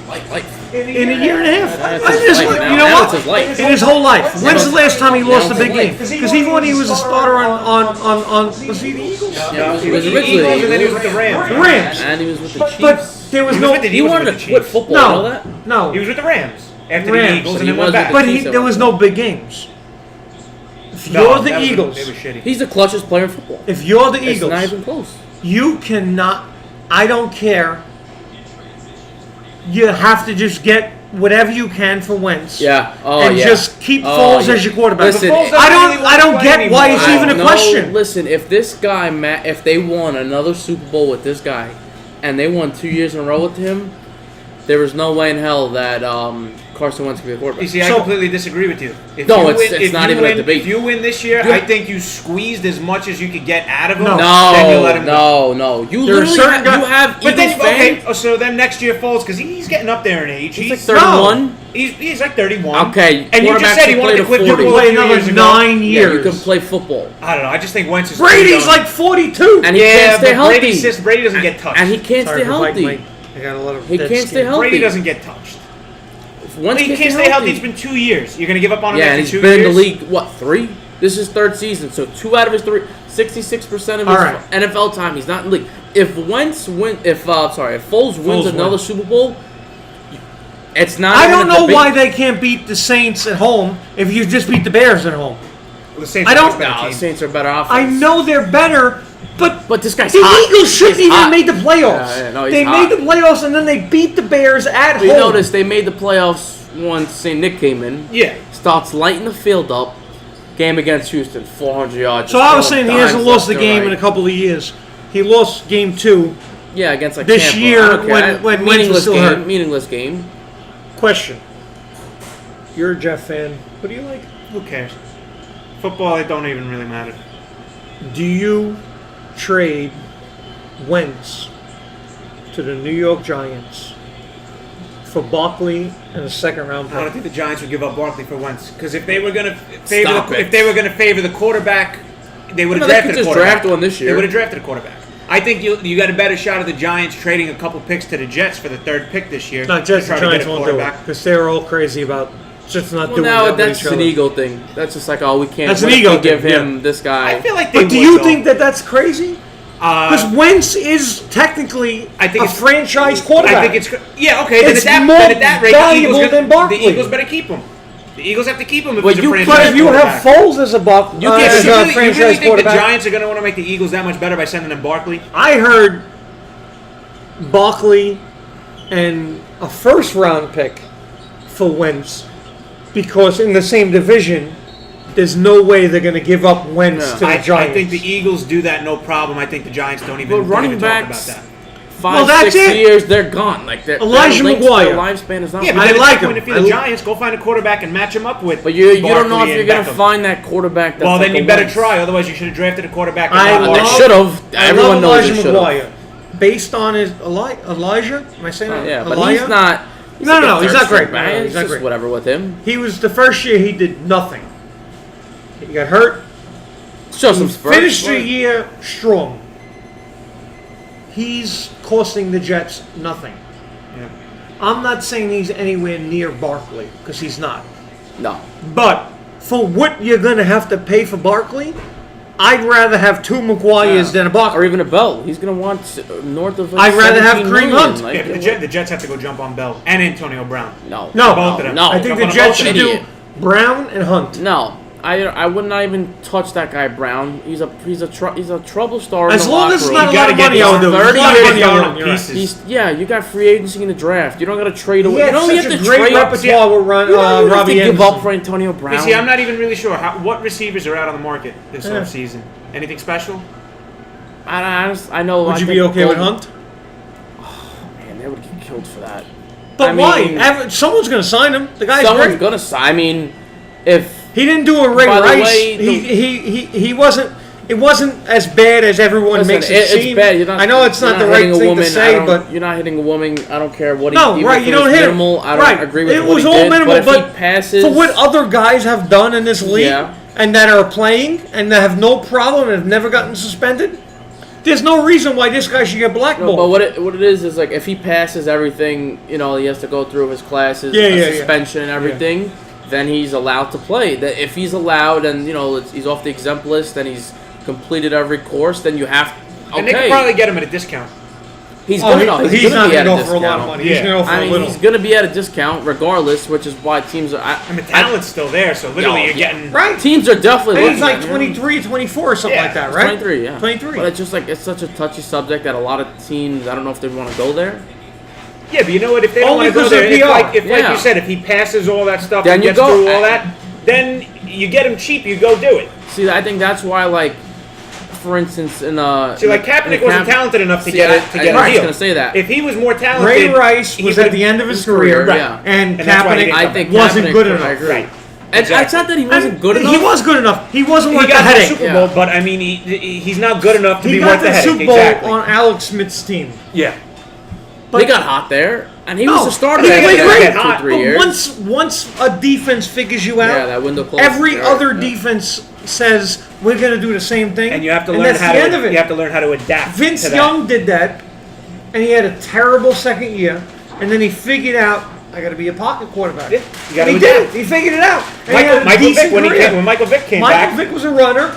like in a year and a half. That's I his just- life now. you know Now what? it's his life. In his whole life. When's the last time he lost a Now big it's game? his life. Because even when he was a starter on was he the Eagles? Yeah, He was originally Eagles, and then he was Eagles. with the Rams. The Rams. And he was with the Chiefs. But there was no. with the- he was wanted with to the quit Chiefs. football. You know No, that? no. He was with the Rams after Rams. the Eagles, But and he then went was back. with But there was no big games. If No, you're the that was- Eagles, They were shitty. He's the clutchest player in football. if you're the It's not Eagles, even close. you cannot. I don't care. You have to just get whatever you can for Wentz. Yeah. Oh, and yeah. just keep Oh, Foles yeah. as your quarterback. Listen, Foles doesn't I don't. really I don't play get why it's anymore. even a No, question. Listen, if this guy, if they won another Super Bowl with this guy, and they won 2 years in a row with him, there was no way in hell that Carson Wentz could be a quarterback. You see, I completely disagree with you. If No, you it's not even a debate. If you win this year, I think you squeezed as much as you could get out of him. No. Then you let him go. No. You There are literally certain guys- you have But Eagles then, fans. so then next year Foles, because he's getting up there in age. He's like 31. He's like 31. Okay, And you just said he wanted to quit quarterbacks football play a few another years ago. 9 Yeah, years. you can play football. I don't know. I just think Wentz is Brady's too like young. 42. And he can't stay but healthy. Brady doesn't get touched. And he can't Sorry stay for biting healthy. I got a lot of He dead can't skin. stay healthy. Brady doesn't get touched. Once He can't stay healthy. It's been 2 years. You're going to give up on him Yeah, after and he's 2 been years? in the league, what, 3? This is his 3rd season, so 2 out of his 3, 66% of his All right. NFL time, he's not in the league. If Foles wins another wins. Super Bowl, it's not. I even don't a know debate. why they can't beat the Saints at home if you just beat the Bears at home. The Saints I are don't- much better No, the team. Saints are better offense. I know they're better, but But this guy's the hot. Eagles shouldn't He's even hot. have made the playoffs. Yeah, no, he's they hot. made the playoffs and then they beat the Bears at You home. notice they made the playoffs once St. Nick came in. Yeah. Starts lighting the field up. Game against Houston, 400 yards. So just I was throwing saying he hasn't dimes lost the left and game right. in a couple of years. He lost game 2. Yeah, against like this Tampa. year I don't care. when Wentz was meaningless still game. hurt. Meaningless game. Question. You're a Jeff fan. What do you like? Who cares? Football, it don't even really matter. Do you trade Wentz to the New York Giants for Barkley and a second-round I don't pick? think the Giants would give up Barkley for Wentz because if they were going to Stop favor it. if they were going to favor the quarterback, they would have No, they drafted could a just quarterback. draft one this year. They would have drafted a quarterback. I think you got a better shot of the Giants trading a couple picks to the Jets for the 3rd pick this year. Not just to the try to Giants get a won't do it quarterback. because they're all crazy about just not Well, doing now that with that's each just an other. ego thing. That's just like, oh, we can't. That's what an if we ego give thing, him yeah. this guy. I feel like they But do would, you though. think that that's crazy? Because Wentz is technically I think a it's- franchise quarterback. I think it's yeah okay. It's then more at that rate, valuable than the Barkley. Eagles better keep him. The Eagles have to keep him if But he's a you franchise But if you have quarterback. Foles as a buck, You can't- as you a really franchise think the quarterback, Giants are going to want to make the Eagles that much better by sending them Barkley? I heard Barkley and a first-round pick for Wentz because in the same division, there's no way they're going to give up Wentz No. to the I Giants. think the Eagles do that no problem. I think the Giants don't But even running talk about backs, that. 5, Well, that's 6 it. years, they're gone. Like Elijah their McGuire. lifespan is not. Yeah, but I then at like that point, him. if you're the Giants, go find a quarterback and match him up with. But you don't know Barkley if you're and gonna Beckham. find that quarterback. That's Well, like then a you better Wentz. try. Otherwise, you should have drafted a quarterback. and I not Well, they love- Barkley. should have. I Everyone love knows Elijah they should McGuire. have. Based on his Elijah, am I saying that? Yeah, but Elijah? he's not. No, like a no, he's third not great. string guy. No, he's It's not just great. whatever with him. He was the first year he did nothing. He got hurt. Show some He spurts. finished the year strong. He's costing the Jets nothing. Yeah. I'm not saying he's anywhere near Barkley because he's not. No. But for what you're going to have to pay for Barkley, I'd rather have 2 McGuires than a Or Barkley. even a Bell. He's gonna want north of. Like I'd rather have 17 Kareem million. Hunt. Like, Yeah, but the Jets have to go jump on Bell and Antonio Brown. no. No, Both of them. No. I think Jump the on Jets both should of do them. Brown and Hunt. No. I would not even touch that guy Brown. He's a trouble starter. As in the long locker as it's room. not a You lot gotta of get money, I would do. 30 It's a lot of years money, I down would on do. You're right. pieces. You got free agency in the draft. You don't got to trade away. He You had don't such have a to great trade repertoire with You don't have Robbie to give Anderson. up for Antonio Brown. You see, I'm not even really sure what receivers are out on the market this Yeah. offseason. Anything special? I know. Would I you think be okay with Golden- Hunt? Man, they would get killed for that. But I why? mean- Someone's going to sign him. The guy's Someone's great. gonna sign. I mean, if He didn't do a Ray By the Rice. way, He wasn't. It wasn't as bad as everyone listen, makes it it's seem. bad. You're not, I know it's you're not the right hitting a thing woman. to say, but you're not hitting a woman. I don't care what. no, even right? if You it was don't hit minimal. him. I don't right. agree with it what was he all did, minimal, but if he passes, for what other guys have done in this league Yeah. and that are playing and that have no problem and have never gotten suspended, there's no reason why this guy should get No, blackballed. but what it is like if he passes everything, he has to go through his classes, suspension and everything. Then he's allowed to play. That if he's allowed and he's off the exempt list and he's completed every course, then you have. Okay, And they could probably get him at a discount. he's Oh, gonna he- know. he's gonna not be going at to a go for a lot of discount. money. He's Yeah. going to go for I a mean, little. he's going to be at a discount regardless, which is why teams are. And the talent's still there, so literally Yo, you're getting. Right. Teams are definitely. And he's looking like at him. 23, 24 or something Yeah, like that, He's right? 23, yeah. 23. But it's just like it's such a touchy subject that a lot of teams, I don't know if they want to go there. Yeah, but you know what? If they don't Only want to go 'cause there, of if, PR. like Yeah. you said, if he passes all that stuff Then and you gets go. through all that, then you get him cheap. You go do it. See, I think that's why for instance, in See, like Kaepernick wasn't talented enough to get a deal. I was going to say that. If he was more talented, Ray Rice was at the end of his career, and Kaepernick I think wasn't good enough. I agree. Right. It's not that he wasn't good enough. He was good enough. He wasn't He worth the got the headache. Super Bowl, but I mean, he's not good enough to He be got worth the the headache. Super Bowl Exactly. on Alex Smith's team. Yeah. They got hot there, and he was the starter He there played great. for 3 But years. once a defense figures you out, That window closed. every other defense says we're going to do the same thing, And you have to and learn that's how the end of it. you have to learn how to adapt. Vince to that. Young did that, and he had a terrible second year, and then he figured out I got to be a pocket quarterback. Yeah, you gotta and he adapt. did it. He figured it out. And he had a Michael decent Vick when career. Michael Vick came Michael back. Vick was a runner.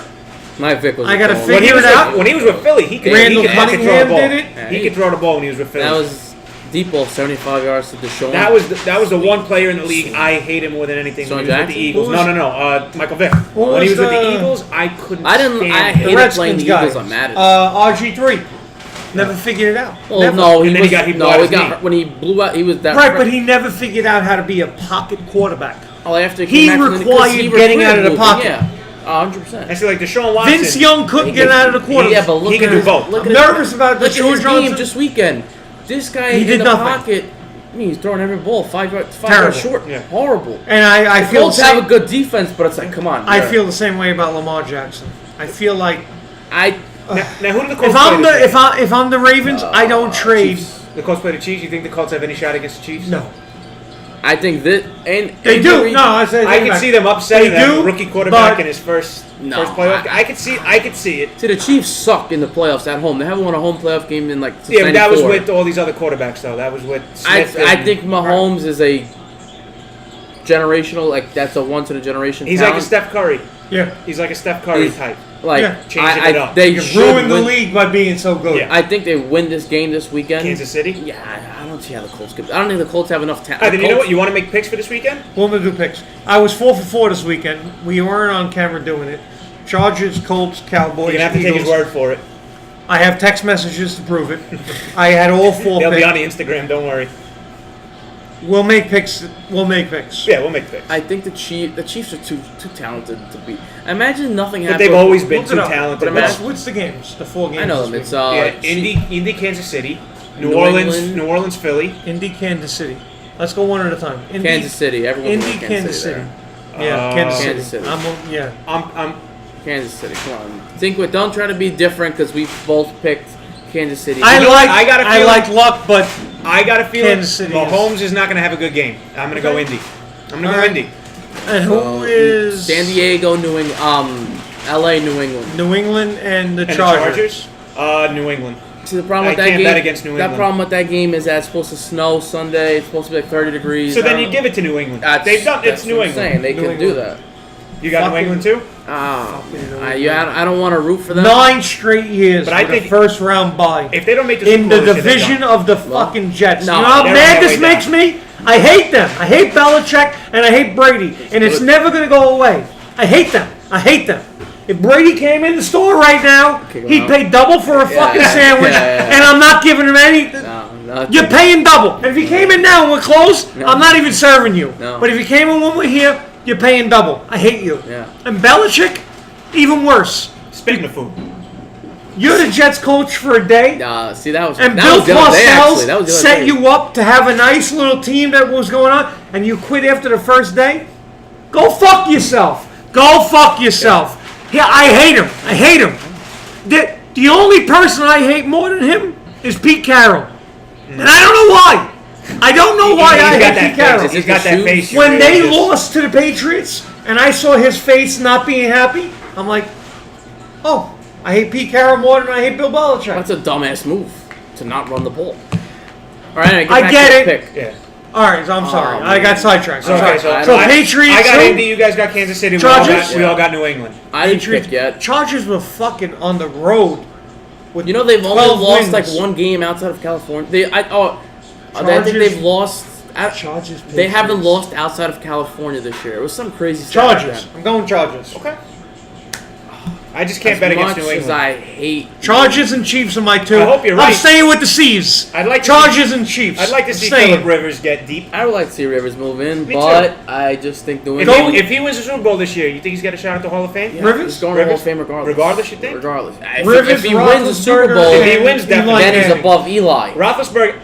Mike Vick was. I gotta gotta figure When he was it out. when he was with Philly, he could Randall throw the Cunningham ball. did it. Yeah, He could throw the ball when he was with Philly. That was deep ball, 75 yards to Deshaun. That was the one player in the league I hate him more than anything when he was with Jackson? the Eagles. Who was- No, Michael Vick. Who When he was was with the the- Eagles, I couldn't. I didn't. Stand I him. hated playing the guy. Eagles on Madden. RG3. Never figured it out. Well, Never. no, And then he got hurt when he blew out. He was that. Right, but he never figured out how to be a pocket quarterback. After He came back from the- 'cause required he getting out of the moving, pocket. Yeah, 100%. I see, like Deshaun Watson. Vince Young couldn't get out of the quarterback. Yeah, but look He at can do his, both. Look I'm at nervous about look at Deshaun his Johnson. game this weekend. This guy He in did the nothing. pocket. I mean, he's throwing every ball 5 yards Terrible. short. Yeah. Horrible. And I The feel the Colts have a same. good defense, but it's like, come on. I feel the same way about Lamar Jackson. I feel like I Now who do the Colts if I'm play the this week? if I'm the Ravens, I don't trade. Chiefs. The Colts play the Chiefs. You think the Colts have any shot against the Chiefs? No, I think that and they do. injury- No, I say I can see them upsetting They that do, rookie quarterback but- in his first No, playoff. I could see it. See, the Chiefs suck in the playoffs at home. They haven't won a home playoff game in like since Yeah, but that was 94. with all these other quarterbacks though. That was with Smith. I and- think Mahomes is a generational, like that's a once in a generation. he's talent. like a Steph Curry. Yeah, He's like a Steph Curry He's- type. Like Yeah. Changing it up. they you should ruined the win. league by being so good. Yeah. I think they win this game this weekend. Kansas City. Yeah, I don't see how the Colts could. I don't think the Colts have enough talent. All right, then you know what? You want to make picks for this weekend? We're gonna do picks. I was 4 for 4 this weekend. We weren't on camera doing it. Chargers, Colts, Cowboys, You're gonna have to take his Eagles. word for it. I have text messages to prove it. I had all 4 They'll be picks. on the Instagram. Don't worry. We'll make picks. We'll make picks. Yeah, we'll make picks. I think the Chiefs are too talented to beat. Imagine nothing But happened. they've always been Look too it up. talented. What's the games? The 4 games. I know this them. week. It's Yeah, Indy, Kansas City, New England. New Orleans, Philly. Indy, Kansas City. Let's go one at a time. Indy, Kansas City. Everyone Indy, wants Kansas City. there. Yeah, Kansas City. Kansas City. Yeah. I'm Kansas City. Come on. Don't try to be different because we both picked Kansas City. I know what? like. I got a I feeling- like luck, but I got a feeling Kansas City Mahomes is not going to have a good game. I'm going to go Okay. Indy. I'm going to go Alright. Indy. and who is San Diego, New England, LA, New England. New England and the And Chargers. the Chargers? New England. See, the problem I with that can't game. bet against New That England. problem with that game is that it's supposed to snow Sunday. It's supposed to be like 30 degrees. So then you give it to New England. They've done it's New what I'm saying. England. They New can do England. that. You got New Fucking- England too? I don't want to root for them. 9 straight years But I with a think- first round bye. If they don't make the In Super the Bowl this year, they're division done. of the fucking Jets. No, you know how they're mad on their this way makes me? I hate them. I hate Belichick and I hate Brady. And it's never going to go away. I hate them. I hate them. If Brady came in the store right now, Kick him he'd out. pay double for a fucking sandwich, yeah. and I'm not giving him any. No, You're paying double. And if he came in now and we're close, No. I'm not even serving you. No. But if he came in when we're here, you're paying double. I hate you. Yeah. And Belichick, even worse. Speaking of food. You're the Jets coach for a day. See, that was And that Bill was the other day, actually. Parcells That was the other set day. you up to have a nice little team that was going on, and you quit after the first day? Go fuck yourself. Go fuck yourself. Yeah, I hate him. I hate him. The only person I hate more than him is Pete Carroll. And I don't know why. I don't know why I He's got hate Pete that Carroll. face. He's got that face. you When really they just- lost to the Patriots, and I saw his face not being happy, I'm like, oh, I hate Pete Carroll more than I hate Bill Belichick. That's a dumbass move to not run the ball. All right, I back get to the it. Pick. Yeah. All right, so I'm sorry. I man. got sidetracked. So, okay, so Patriots. I got who? Indy. You guys got Kansas City. Chargers? We all got New England. I didn't Patriots. pick yet. Chargers were fucking on the road. With You know they've only 12 lost wins. like one game outside of California. I think Chargers- they've lost. Chargers. They haven't Patriots. lost outside of California this year. It was some crazy stat like Chargers. that. I'm going Chargers. Okay. I just can't bet against New As much England. as I hate Chargers and Chiefs are my two. I hope you're right. I'm staying with the C's. I'd like to Chargers and Chiefs. I'd like to see Staying. Phillip Rivers get deep. I would like to see Rivers move in, Me but too. I just think New If England. he, if he wins the Super Bowl this year, you think he's got a shot at the Hall of Fame? Yeah, Rivers? he's going to the Hall of Fame regardless. Regardless, you think? Regardless. Rivers, If he wins the Super Bowl, If he wins, definitely. then he's Manning. above Eli. Roethlisberger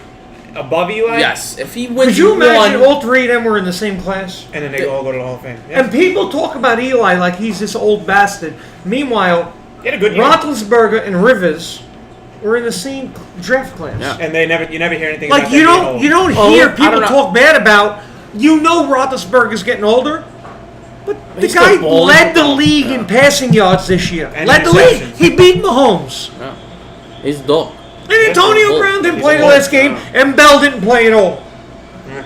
above Eli? Yes. If he wins Could you imagine one, all three of them were in the same class? And then they all go to the Hall of Fame. Yeah. And people talk about Eli like he's this old bastard. Meanwhile, He had a good year. Roethlisberger and Rivers were in the same draft class. Yeah. And you never hear anything Like about you them being don't old. you don't Oh, hear I people don't know. talk bad about. You know Roethlisberger's getting older, but the He's guy still balling. led the league in passing yards this year. And Led the league. interceptions. He beat Mahomes. yeah. He's dope. And Antonio Bull. Brown didn't He's play a the bull. last game, and Bell didn't play at all. Yeah.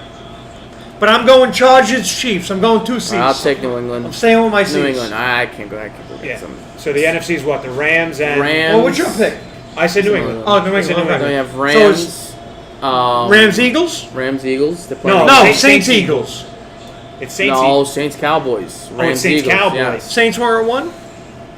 But I'm going Chargers, Chiefs. I'm going 2 C's. I'll take New I'm England. staying with my C's. New England. I can't go. Yeah. against them. So the NFC is what? The Rams and... Rams. Well, what's your pick? I said New England. Oh, New I said England. Then we Okay. have So Rams. Rams, Eagles? Rams, Eagles. They're playing No, No, Saints, Saints, Saints, Eagles. It's Saints. No, Saints, Cowboys. Oh, it's Saints, Eagles, Cowboys. yeah. Saints were at 1?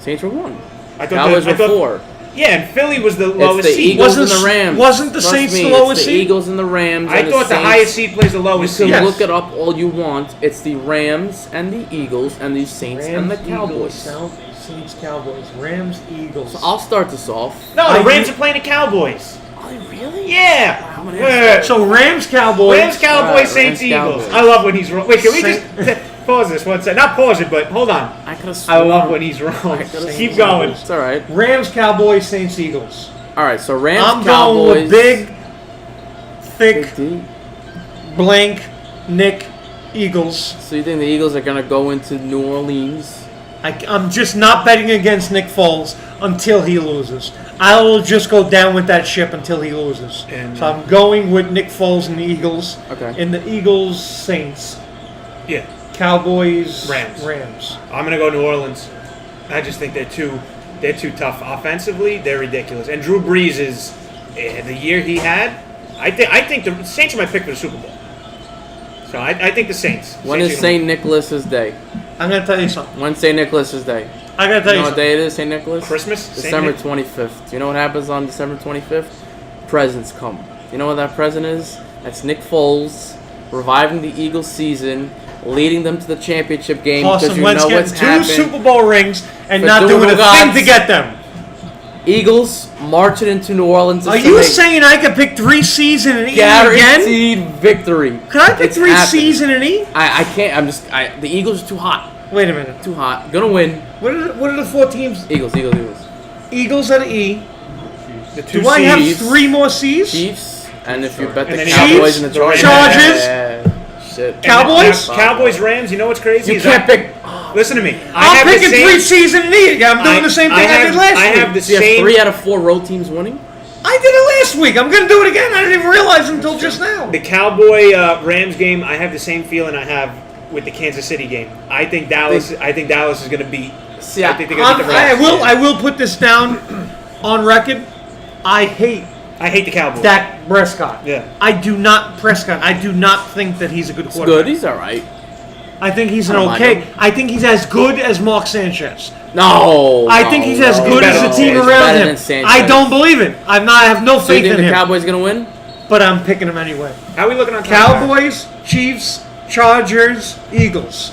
Saints were 1. I thought Cowboys I were thought, 4. Yeah, and Philly was the It's lowest the seed. Eagles Wasn't- and the Rams. wasn't the Trust Saints me, the lowest it's the seed? Eagles and the Rams. I and thought the Saints. highest seed plays the You lowest can seed. Yes. look it up all you want. It's the Rams and the Eagles and the Saints and the Cowboys. Saints, Cowboys. Rams, Eagles. So I'll start this off. No, I the Rams do- are playing the Cowboys. Oh, really? Yeah. I'm gonna Yeah. So Rams, Cowboys. Rams, Cowboys, Alright, Saints, Rams, Eagles. Cowboys. I love when he's wrong. Wait, can we Saint- just pause this one second? Not pause it, but hold on. I could have. I love when he's wrong. could've Keep sworn. going. It's all right. Rams, Cowboys, Saints, Eagles. All right. So Rams, I'm Cowboys. going with big, thick, Big D. blank, Nick, Eagles. So you think the Eagles are gonna go into New Orleans? I'm just not betting against Nick Foles until he loses. I will just go down with that ship until he loses. And- So I'm going with Nick Foles and the Eagles. Okay. In the Eagles, Saints, Yeah, Cowboys, Rams. Rams. I'm gonna go New Orleans. I just think they're too tough offensively. They're ridiculous. And Drew Brees is the year he had. I think the Saints are my pick for the Super Bowl. So I think the Saints. When Saints is are gonna- St. Nicholas's Day? I'm gonna tell you something. When's St. Nicholas's Day? I gotta tell You you know what something. day it is, St. Nicholas? Christmas? Saint December Nick? 25th. Do you know what happens on December 25th? Presents come. You know what that present is? That's Nick Foles reviving the Eagles season, leading them to the championship game because Carson you Wentz know getting what's 2 happened. Super Bowl rings and But not doing doing a no thing gods. to get them. Eagles marching into New Orleans. Are to you make saying I could pick 3 C's in an E again? guaranteed victory? Could I pick It's 3 happening. C's in an E? I can't. The Eagles are too hot. Wait a minute. Too hot. Gonna win. What are the 4 teams? Eagles. Eagles at an E. The two Do I have Chiefs. 3 more C's? Chiefs. And if you bet And the then Cowboys Chiefs, and the Chargers. Chargers. Yeah, shit. And Cowboys? now, Cowboys, Rams. You know what's crazy? You is can't I- pick. Listen to me. I'm picking 3 C's in an E again. I'm doing the same thing I did last I week. have the So you have same. 3 out of 4 road teams winning. I did it last week. I'm going to do it again. I didn't even realize until just now. The Cowboy Rams game. I have the same feeling I have with the Kansas City game. I think Dallas. I think Dallas is going to beat. See, I think they're going to beat the I Rams. will put this down on record. I hate I hate the Cowboys. Dak Prescott. Yeah. I do not think that he's a good It's quarterback. good. He's all right. I think he's an I don't mind okay. him. I think he's as good as Mark Sanchez. No. I think he's as good as the team He's around better him. than Sanchez. I don't believe it. I have no So you faith think in the him. Cowboys gonna win? But I'm picking him anyway. How are we looking on time? Cowboys, Chiefs, Chargers, Eagles.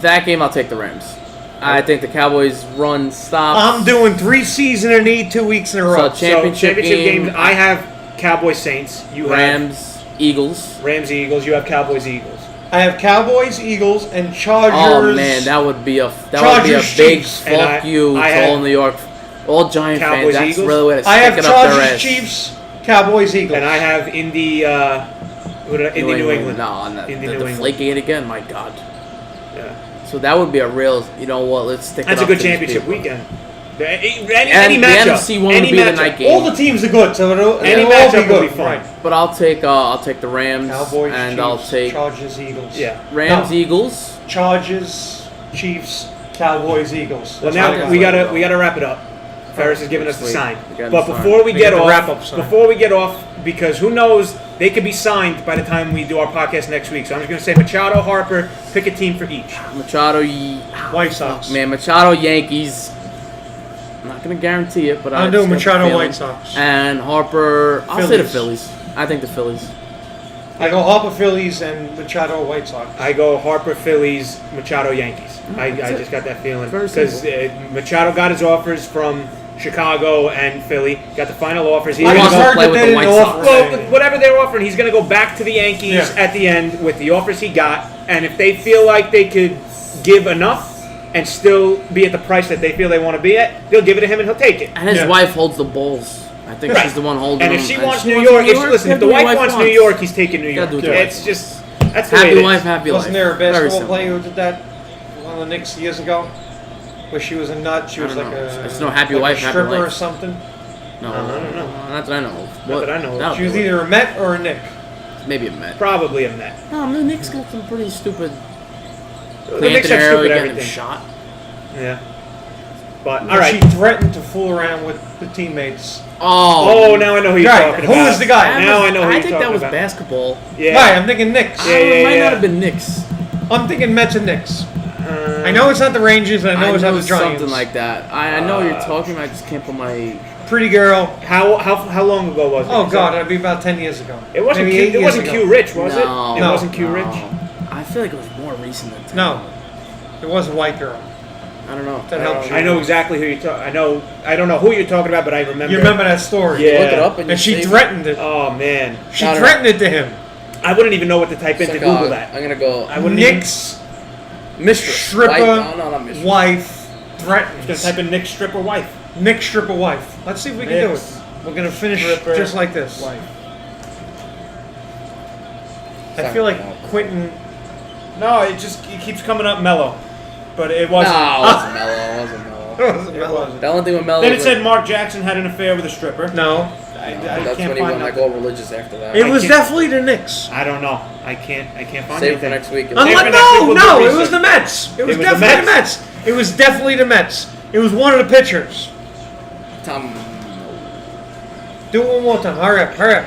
That game, I'll take the Rams. I think the Cowboys run stops. I'm doing 3 C's in an E 2 weeks in a row. So championship game. games. I have Cowboys Saints. You Rams, Eagles. have Rams Eagles. You have Cowboys Eagles. I have Cowboys, Eagles, and Chargers. Oh man, that would be a big Chargers, Chiefs. And fuck you I to have all New York, all Giant Cowboys, fans. That's Eagles. really way to I have stick it up their Chargers, ass. Chiefs, Cowboys, Eagles. And I have Indy. New England. No, I'm not. Indy, The New England. Deflategate again. My God. Yeah. So that would be a real. You know what? Let's stick That's it a up good to these championship people. weekend. Any And the matchup. NFC one any would be the matchup. night game. All the teams are good, so it'll Any all matchup be will good. be fun. Right. But I'll take the Rams. Cowboys, and Chiefs, I'll take Chargers, Eagles. Yeah. Rams, No. Eagles. Chargers, Chiefs, Cowboys, Eagles. Well, That's what I now got. we gotta wrap it up. Ferris is giving us the Sweet. sign. We got But the sign. before we We get got the off, wrap-up sign. because who knows, they could be signed by the time we do our podcast next week. So I'm just gonna say Machado, Harper, pick a team for each. Machado, White Sox. man, Machado, Yankees. I'm not going to guarantee it, but I'll do Machado White Sox. And Harper, I'll say the Phillies. I think the Phillies. I go Harper Phillies and Machado White Sox. I go Harper Phillies, Machado Yankees. I just got that feeling because Machado got his offers from Chicago and Philly. Got the final offers. I just heard that they didn't offer. Well, whatever they're offering, he's going to go back to the Yankees at the end with the offers he got. And if they feel like they could give enough and still be at the price that they feel they want to be at, they'll give it to him and he'll take it. And his wife holds the Bulls. I think she's the one holding and them. if she wants New York, if the wife wants New York, he's taking New York. It's just, that's the way it is. Happy wife, happy life. Wasn't there a basketball player who did that? One of the Knicks years ago? Where she was a nut, she was like a... It's no happy wife, happy stripper life. or something? No, I don't know. Not that I know of. Not that I know of. She was either a Met or a Knick. Maybe a Met. Probably a Met. No, the Knicks got some pretty stupid... The Knicks have stupid everything. Shot. Yeah. But, No, all right. She threatened to fool around with the teammates. Oh, now I know who you're talking about. Who was the guy? Now I know who you're talking about. I think that was basketball. Yeah. Right, I'm thinking Knicks. It might not have been Knicks. I'm thinking Mets and Knicks. I know it's not the Rangers, and I know it's not the Giants. Something like that. I know what you're talking about. I just can't put my... Pretty girl. How long ago was it? Oh, God, it'd be about 10 years ago. It wasn't Maybe Q, it wasn't Q Rich, was it? No. It wasn't Q Rich? I feel like it was more recent than 10. No. It was a white girl. I don't know. That helps you. I know exactly who you're talking. I don't know who you're talking about, but I remember. You remember that story? Yeah. Look it up And she threatened it. Oh man. She threatened it to him. I wouldn't even know what to type in to Google that. I'm gonna go. I wouldn't Nick's mistress. stripper Not mistress. wife threatened. Just type in Nick stripper wife. Nick stripper wife. Let's see if we can do it. We're gonna finish just like this. Wife. I feel like Quentin. No, it keeps coming up mellow, but it wasn't. No, it wasn't mellow. It wasn't mellow. It wasn't. The only thing with mellow. Then it said Mark Jackson had an affair with a stripper. No. That's can't when he find went like nothing. all religious after that. It was definitely the Knicks. I don't know. I can't find Save it for anything. next week. Save it for next week, we'll do No, it research. was the Mets. It was was definitely the Mets. It was definitely the Mets. It was one of the pitchers. Tom. Do it one more time. Hurry up, hurry up.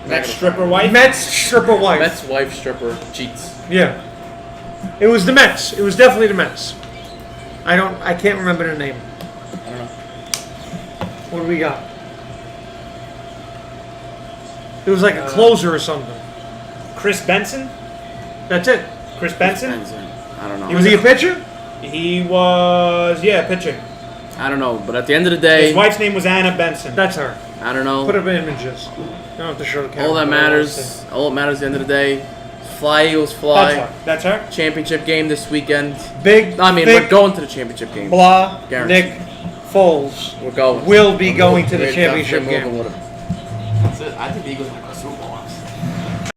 Mets stripper wife. Mets stripper wife. Mets wife stripper cheats. Yeah. It was the Mets. It was definitely the Mets. I can't remember the name. I don't know. What do we got? It was like a closer or something. Chris Benson. That's it. Chris Benson. I don't know. Was he a pitcher? He was pitching. I don't know, but at the end of the day, His wife's name was Anna Benson. That's her. I don't know. Put up images. You don't have to show the camera. All that matters at the end of the day, fly Eagles fly. That's her. Championship game this weekend. Big. I mean, thick, we're going to the championship game. Blah. Guaranteed. Nick Foles We're going. will be going to the We're championship definitely game. moving with him. That's it. I think the Eagles are